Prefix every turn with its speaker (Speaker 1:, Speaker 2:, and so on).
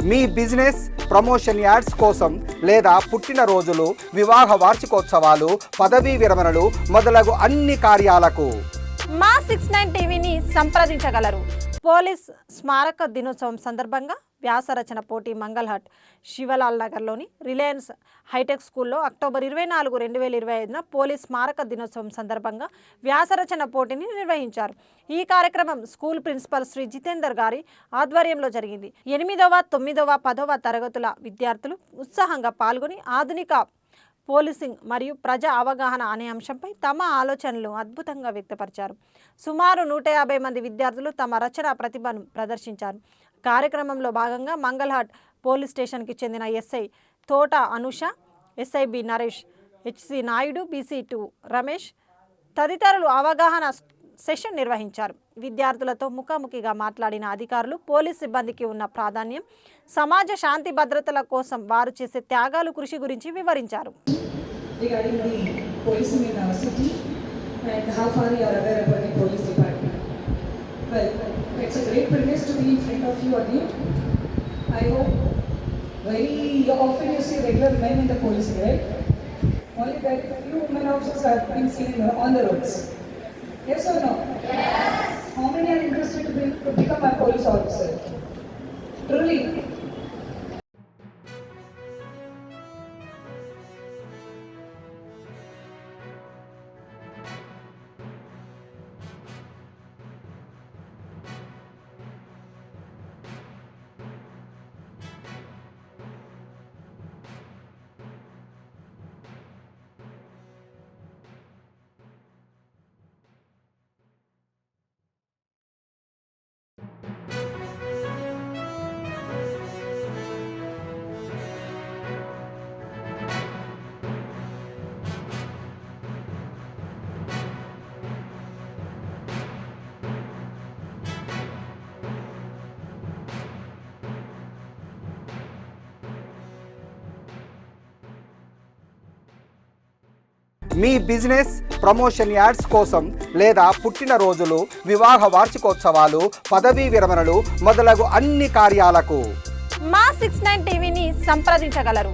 Speaker 1: మీ business promotion ads కోసం లేదా పుట్టినరోజులు, వివాహ వార్షికోత్సవాలు, పదవీ విరమణలు మొదలగు అన్ని కార్యాలకు
Speaker 2: మా 69 టీవీని సంప్రదించగలరు. పోలీస్ స్మారక దినోత్సవం సందర్భంగా వ్యాసరచన పోటీ మంగళహాట్ శివలాల్ నగర్లోని రిలయన్స్ హైటెక్ స్కూల్లో అక్టోబర్ 24, 2025 పోలీస్ స్మారక దినోత్సవం సందర్భంగా వ్యాసరచన పోటీని నిర్వహించారు. ఈ కార్యక్రమం స్కూల్ ప్రిన్సిపల్ శ్రీ జితేందర్ గారి ఆధ్వర్యంలో జరిగింది. 8వ, 9వ, 10వ తరగతుల విద్యార్థులు ఉత్సాహంగా పాల్గొని ఆధునిక పోలీసింగ్ మరియు ప్రజా అవగాహన అనే అంశంపై తమ ఆలోచనలు అద్భుతంగా వ్యక్తపరిచారు. సుమారు 150 మంది విద్యార్థులు తమ రచనా ప్రతిభను ప్రదర్శించారు. కార్యక్రమంలో భాగంగా మంగళహాట్ పోలీస్ స్టేషన్కి చెందిన SI Thota Anusha, SI B Naresh, HC Naidu, BC2 Ramesh తదితరులు అవగాహన సెషన్ నిర్వహించారు. విద్యార్థులతో ముఖాముఖిగా మాట్లాడిన అధికారులు పోలీస్ సిబ్బందికి ఉన్న ప్రాధాన్యం, సమాజ శాంతి భద్రతల కోసం వారు చేసే త్యాగాలు, కృషి గురించి వివరించారు.
Speaker 3: It's a great privilege to be in front of you again. I hope very often you see regular men in the police, right? Only very few women officers have been seen on the roads. Yes or no? Yes. How many are interested to become a police officer? Truly.
Speaker 1: Me business promotion ads కోసం లేదా పుట్టినరోజులు, వివాహ వార్షికోత్సవాలు, పదవీ విరమణలు మొదలగు అన్ని కార్యాలకు
Speaker 2: మా 69 టీవీని సంప్రదించగలరు.